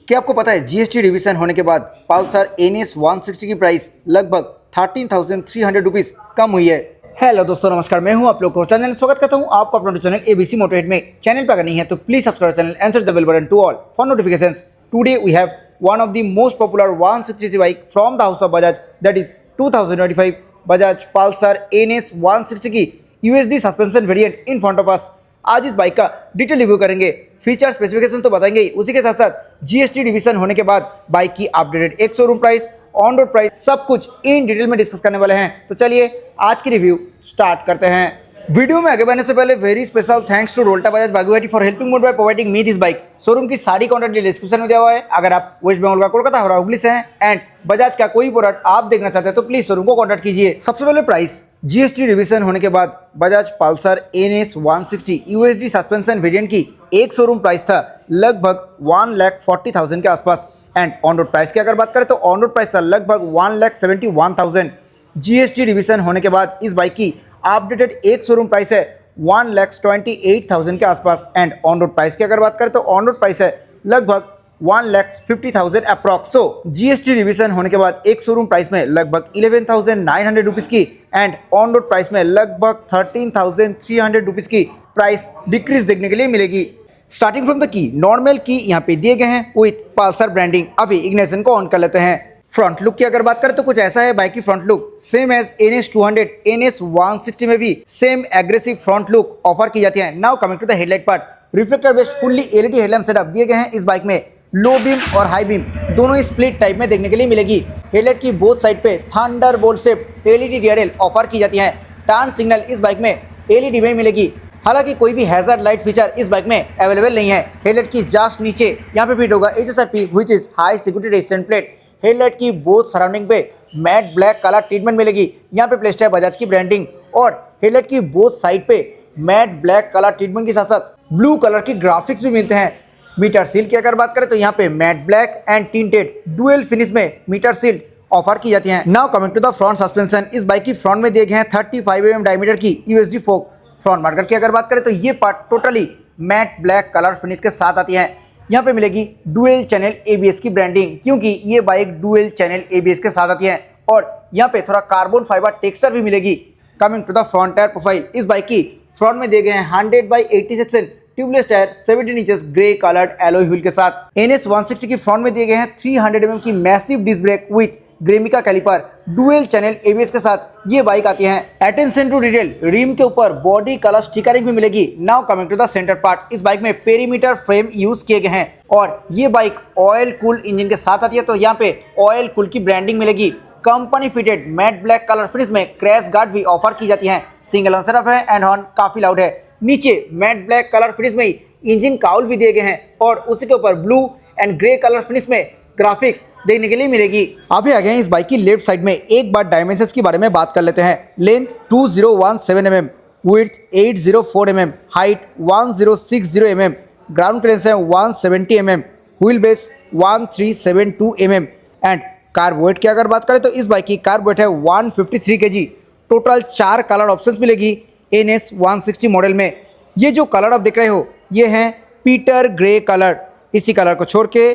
क्या आपको पता है जीएसटी रिवीजन होने के बाद पल्सर NS 160 की प्राइस लगभग 13,300 रुपीज कम हुई है। हेलो दोस्तों, नमस्कार। मैं हूं आप लोग को चैनल स्वागत करता हूं आपको अपना चैनल एबीसी मोटरहेड में। चैनल पर अगर नहीं है तो please subscribe channel and set the bell button to all for notifications. Today we have one of the most popular 160cc bike from the house of Bajaj, that is 2025 Bajaj Pulsar NS 160 की USD suspension variant in front of us. आज इस bike का detail review करेंगे, feature specification तो बताएंगे ही, उसी के साथ साथ जीएसटी डिवीजन होने के बाद बाइक की अपडेटेड एक showroom price, on road price, सब कुछ इन डिटेल में डिस्कस करने वाले हैं। तो चलिए आज की रिव्यू स्टार्ट करते हैं। वीडियो में आगे बढ़ने से पहले वेरी स्पेशल थैंक्स टू रोल्टा बजाज बागुवाटी for helping mode by providing me this bike. Showroom की सारी कॉन्टैक्ट डिस्क्रिप्शन में दिया हुआ है। अगर आप वेस्ट बंगाल का कोलकाता हो रहा हुगली से हैं एंड बजाज का कोई प्रोडक्ट आप देखना चाहते हैं तो प्लीज शोरूम को कॉन्टैक्ट कीजिए। सबसे पहले प्राइस, जीएसटी रिवीजन होने के बाद Bajaj Pulsar NS 160 USD suspension variant की एक शोरूम प्राइस था लगभग 1,40,000 के आसपास एंड ऑन रोड प्राइस की अगर बात करें तो ऑन रोड प्राइस था लगभग 1,71,000। जीएसटी रिवीजन होने के बाद इस बाइक की अपडेटेड एक शोरूम प्राइस है 1,28,000 के आसपास एंड ऑन रोड प्राइस की अगर बात करें तो ऑन रोड प्राइस है लगभग 1,50,000 अप्रॉक्स। सो जीएसटी रिवीजन होने के बाद एक शोरूम प्राइस में लगभग 11,900 रुपीज़ की एंड ऑन रोड प्राइस में लगभग 13,300 रुपीज़ की प्राइस डिक्रीज देखने के लिए मिलेगी। Starting from the key, normal की यहाँ पे दिए गए हैं विथ पल्सर ब्रांडिंग। अभी इग्निशन को ऑन कर लेते हैं। फ्रंट लुक की अगर बात करें तो कुछ ऐसा है बाइक की front look, same as NS 200 NS 160 में भी same aggressive front look offer की जाती है। Now coming to the headlight part, reflector based fully LED headlamp setup दिए गए हैं। इस बाइक में लो बीम और हाई बीम दोनों स्प्लिट टाइप में देखने के लिए मिलेगी। हेडलाइट की बोथ साइड पे thunderbolt shaped LED DRL offer की जाती है। टर्न सिग्नल इस बाइक में LED में मिलेगी। हालांकि कोई भी हैजर्ड लाइट फीचर इस बाइक में अवेलेबल नहीं है। हेडलाइट की जस्ट नीचे यहाँ पे फिट होगा HSRP which is high security resistant plate. Headlight की बोथ सराउंडिंग पे मैट ब्लैक कलर ट्रीटमेंट मिलेगी। यहाँ पे प्लेस्ड है बजाज की ब्रांडिंग और हेडलाइट की बोथ साइड पे मैट ब्लैक कलर ट्रीटमेंट के साथ साथ ब्लू कलर की ग्राफिक्स भी मिलते हैं। मीटर सील की अगर बात करें तो यहाँ पे matte black and tinted dual finish में मीटर सील ऑफर की जाती हैं। Now coming to the front suspension, इस बाइक की फ्रंट में दिए गए हैं 35 mm डायमीटर की यूएसडी फोक फ्रंट मार्कर की अगर बात करें तो ये part totally mat black colour finish के साथ आती है। यहाँ पे मिलेगी डुअल चैनल ABS की ब्रांडिंग, क्योंकि ये बाइक डुअल चैनल ABS के साथ आती है और यहाँ पे थोड़ा कार्बन फाइबर टेक्सचर भी मिलेगी। Coming to the front tyre profile, इस बाइक की फ्रंट में दिए गए हैं 100/80 section tubeless tyre 17 inches grey coloured alloy wheel के साथ। NS 160 की फ्रंट में दिए गए हैं 300 mm की massive disc brake with Grimeca caliper dual channel ABS के साथ ये बाइक आती है। अटेंशन टू डिटेल, रिम के ऊपर बॉडी कलर स्टिकरिंग भी मिलेगी। Now coming to the centre part, इस बाइक में पेरीमीटर फ्रेम यूज किए गए हैं और ये बाइक ऑयल कूल्ड इंजन के साथ आती है तो यहाँ पे ऑयल कूल की ब्रांडिंग मिलेगी। Company fitted mat black colour finish में क्रैश गार्ड भी ऑफर की जाती है। सिंगल ऑन सेटअप है एंड हॉर्न काफी लाउड है। नीचे मैट ब्लैक कलर फिनिश में इंजन काउल भी दिए गए हैं और उसी के ऊपर blue and grey colour finish में ग्राफिक्स देखने के लिए मिलेगी। अभी आ गए हैं इस बाइक की लेफ्ट साइड में। एक बार डायमेंशंस के बारे में बात कर लेते हैं। Length 2017 mm, width 804 mm, height 1060 mm, ground clearance है 170 mm, wheel base 1372 mm and kerb weight की अगर बात करें तो इस बाइक की कार वेट है 153 kg। टोटल 4 कलर ऑप्शंस मिलेगी NS 160 मॉडल में। ये जो कलर आप देख रहे हो ये है पीटर ग्रे कलर। इसी कलर को छोड़ के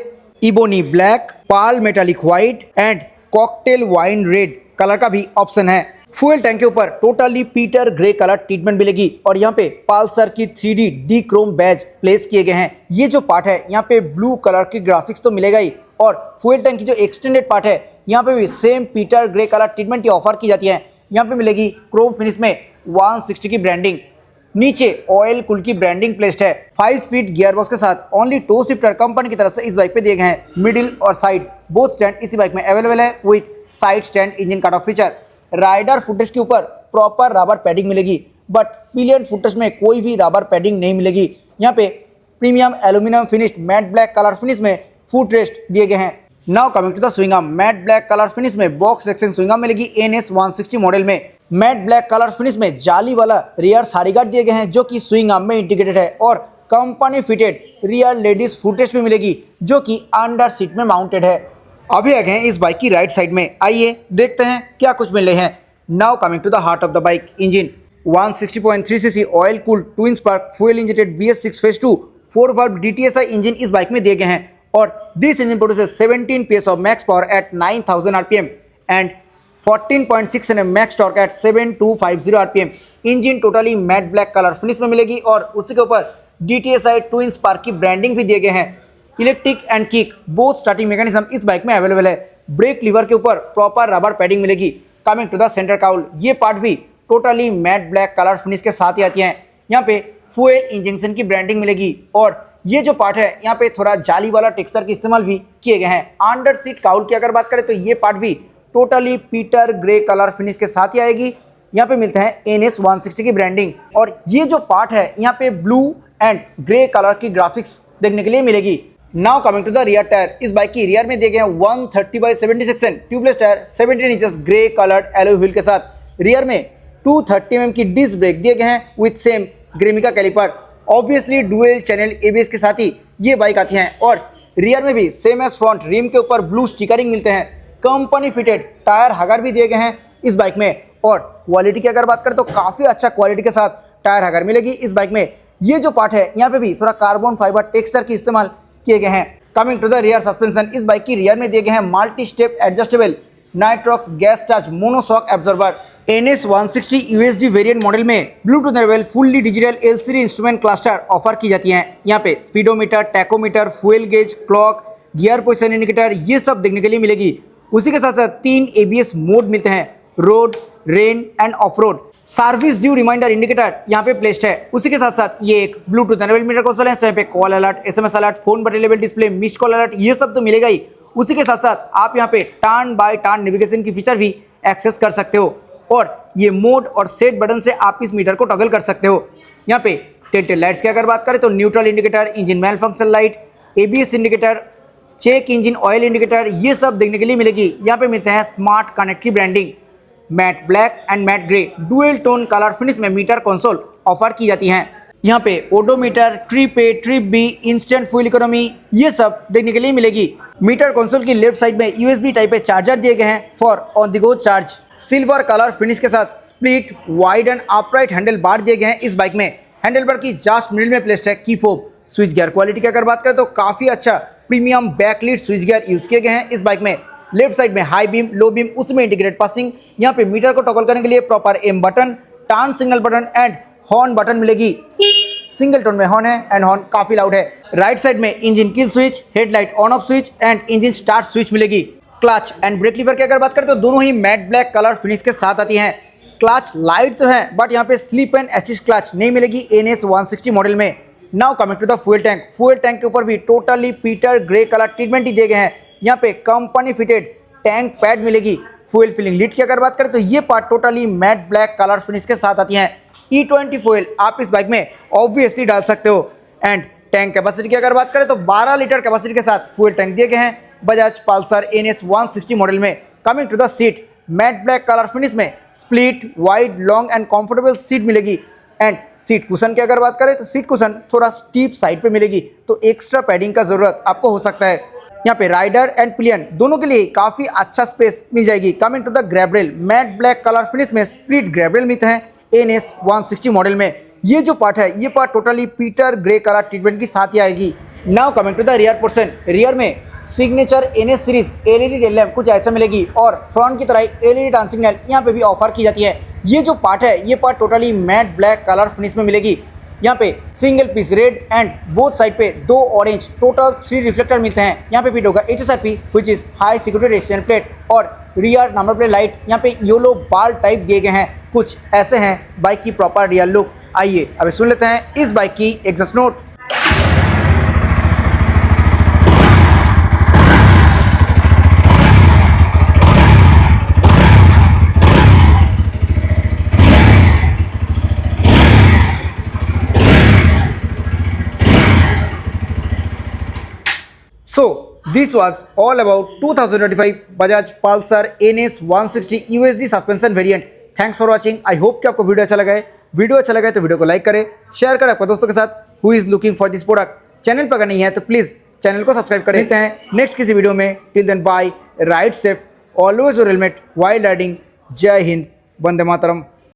ebony black, Pal metallic white and cocktail wine red colour का भी ऑप्शन है। फ्यूल टैंक के ऊपर totally pewter grey colour treatment मिलेगी और यहाँ पे पल्सर की 3D D Chrome Baij place किए गए हैं। ये जो पार्ट है यहाँ पे ब्लू कलर की ग्राफिक्स तो मिलेगा ही और फ्यूल टैंक की जो एक्सटेंडेड पार्ट है यहाँ पे भी same Peter grey colour treatment की ऑफर की जाती है। यहाँ पे मिलेगी क्रोम फिनिश में 160 की ब्रांडिंग। नीचे ऑयल कूल की ब्रांडिंग प्लेस्ड है। 5 स्पीड गियरबॉक्स के साथ ओनली 2 शिफ्टर कंपनी की तरफ से इस बाइक पे दिए गए हैं। मिडिल और साइड बोथ स्टैंड इसी बाइक में अवेलेबल है with side stand engine cut off feature. Rider footage के ऊपर प्रॉपर रबर पैडिंग मिलेगी बट पिलियन फुटेज में कोई भी रबर पैडिंग नहीं मिलेगी। यहाँ पे premium aluminium finished matte black colour finish में फुट रेस्ट दिए गए हैं। Now coming to the swing arm, matte black colour finish में बॉक्स सेक्शन स्विंग आर्म मिलेगी NS 160 मॉडल में। मैट ब्लैक कलर फिनिश में जाली वाला रियर साड़ी गार्ड दिए गए हैं जो कि स्विंग आर्म में इंटीग्रेटेड है और company fitted rear ladies footage भी मिलेगी जो कि अंडर सीट में माउंटेड है। अभी आ गए हैं इस बाइक की राइट साइड में, आइए देखते हैं क्या कुछ मिल रहे हैं। Now coming to the heart of the bike, engine 160.3cc oil cooled twin spark fuel injected BS6 phase 2 4 valve DTSI engine इस बाइक में दिए गए हैं और this engine produces 17 PS of max power at 9000 RPM and 14.6 Nm max torque at 7250 RPM। Engine totally mat black colour finish में मिलेगी और उसी के ऊपर DTSI ट्विन स्पार्क की ब्रांडिंग भी दिए गए हैं। Electric and kick both starting mechanism इस बाइक में अवेलेबल है। ब्रेक लीवर के ऊपर प्रॉपर रबर पैडिंग मिलेगी। Coming to the centre cowl, ये पार्ट भी totally mat black colour finish के साथ ही आती है। यहाँ पे फ्यूल इंजेक्शन की ब्रांडिंग मिलेगी और ये जो पार्ट है यहाँ पे थोड़ा जाली वाला टेक्सचर के इस्तेमाल भी किए गए हैं। अंडर सीट काउल की अगर बात करें तो ये पार्ट भी totally pewter grey colour finish के साथ ही आएगी। यहाँ पे मिलता है NS 160 की ब्रांडिंग और ये जो पार्ट है यहाँ पे ब्लू एंड ग्रे कलर की ग्राफिक्स देखने के लिए मिलेगी। Now coming to the rear tyre, इस बाइक की रियर में दिए गए हैं 130/70 section tubeless tyre 17 inches grey coloured alloy wheel के साथ। रियर में 230 mm की डिस्क ब्रेक दिए गए हैं with same Grimeca caliper. Obviously dual channel ABS के साथ ही ये बाइक आती हैं और रियर में भी सेम एज फ्रंट रिम के ऊपर ब्लू स्टिकरिंग मिलते हैं। कंपनी फिटेड टायर हगर भी दिए गए हैं इस बाइक में और क्वालिटी की अगर बात करें तो काफ़ी अच्छा क्वालिटी के साथ टायर हगर मिलेगी इस बाइक में। ये जो पार्ट है यहाँ पे भी थोड़ा कार्बन फाइबर टेक्सचर की इस्तेमाल किए गए हैं। Coming to the rear suspension, इस बाइक की रियर में दिए गए हैं multi step adjustable nitrox gas charge monoshock absorber. NS 160 USD variant model में Bluetooth enable fully digital LCD instrument cluster offer की जाती हैं। यहाँ पे speedometer, tachometer, fuel gauge, clock, gear position indicator ये सब देखने के लिए मिलेगी। उसी के साथ साथ 3 ABS मोड मिलते हैं, road, rain and off road. Service due reminder indicator यहाँ पे प्लेस्ड है। उसी के साथ साथ ये एक ब्लूटूथ इनेबल मीटर कंसोल है, यहाँ पे call alert, SMS alert, phone button level display, missed call alert ये सब तो मिलेगा ही। उसी के साथ साथ आप यहाँ पे टर्न बाय टर्न नेविगेशन की फीचर भी एक्सेस कर सकते हो और ये मोड और सेट बटन से आप इस मीटर को टॉगल कर सकते हो। यहाँ पे टेल लाइट्स की अगर बात करें तो neutral indicator, engine malfunction लाइट, ABS indicator, check engine oil indicator ये सब देखने के लिए मिलेगी। यहाँ पे मिलते हैं स्मार्ट कनेक्ट की branding. Matte black and matte grey dual tone colour finish में मीटर कंसोल ऑफर की जाती हैं। यहाँ पे odometer, trip A, trip B, instant fuel economy ये सब देखने के लिए मिलेगी। मीटर कंसोल की लेफ्ट साइड में USB टाइप चार्जर दिए गए हैं for on the go charge. Silver colour finish के साथ split wide and upright handlebar दिए गए हैं इस बाइक में। हैंडल बार की जस्ट मिडिल में प्लेस्ड है की फोब। स्विच गियर क्वालिटी की अगर बात करें तो काफ़ी अच्छा premium backlit switch gear use किए गए हैं इस बाइक में। लेफ्ट साइड में हाई बीम, लो बीम, उसमें इंटीग्रेट पासिंग। यहाँ पे मीटर को टॉगल करने के लिए proper M button, turn signal button and horn button मिलेगी। सिंगल टोन में हॉर्न है एंड हॉर्न काफ़ी लाउड है। राइट साइड में engine kill switch, headlight on off switch and engine start switch मिलेगी। क्लच एंड ब्रेक लीवर की अगर बात करें तो दोनों ही मैट ब्लैक कलर फिनिश के साथ आती हैं। क्लच लाइट तो है बट यहाँ pay slip and assist clutch नहीं मिलेगी NS 160 मॉडल में। Now coming to the fuel tank, fuel tank के ऊपर भी totally pewter grey colour treatment ही दिए गए हैं। यहाँ पे कंपनी फिटेड टैंक पैड मिलेगी। फ्यूल फिलिंग लीड की अगर बात करें तो ये part totally mat black colour finish के साथ आती हैं। E20 फ्यूल आप इस बाइक में ऑब्वियसली डाल सकते हो एंड टैंक कैपेसिटी की अगर बात करें तो 12 लीटर कैपेसिटी के साथ फ्यूल टैंक दिए गए हैं बजाज पल्सर NS 160 मॉडल में। Coming to the seat, matt black colour finish में split wide long and comfortable seat मिलेगी एंड सीट कुशन की अगर बात करें तो सीट कुशन थोड़ा स्टीप साइड पे मिलेगी तो एक्स्ट्रा पैडिंग का जरूरत आपको हो सकता है। यहाँ पे राइडर एंड पिलियन दोनों के लिए काफ़ी अच्छा स्पेस मिल जाएगी। Coming to the grab rail, matte black colour finish में स्प्लिट ग्रैब रेल मिलते हैं NS 160 मॉडल में। ये जो पार्ट है ये part totally pewter grey colour treatment की साथ ही आएगी। Now coming to the rear portion, rear में signature NS series LED tail lamp कुछ ऐसा मिलेगी और फ्रंट की तरह LED टर्न सिग्नल यहाँ पे भी ऑफर की जाती है। ये जो पार्ट है ये part totally mat black colour finish में मिलेगी। यहाँ पे single piece red and both side पे 2 ऑरेंज टोटल 3 रिफ्लेक्टर मिलते हैं। यहाँ पे फिट होगा HSRP which is high security resistant plate और रियर नंबर प्लेट लाइट यहाँ पे येलो बाल टाइप दिए गए हैं। कुछ ऐसे हैं बाइक की प्रॉपर रियर लुक। आइए अभी सुन लेते हैं इस बाइक की exhaust note. So this was all about 2025 Bajaj Pulsar NS 160 USD suspension variant. Thanks for watching. I hope कि आपको वीडियो अच्छा लगा है। वीडियो अच्छा लगा है तो वीडियो को लाइक करें, शेयर करें आपके दोस्तों के साथ who is looking for this product. Channel पर अगर नहीं है तो प्लीज़ चैनल को सब्सक्राइब करें। मिलते हैं नेक्स्ट किसी वीडियो में। Till then bye, ride safe, always your helmet while riding. जय हिंद, वंदे मातरम।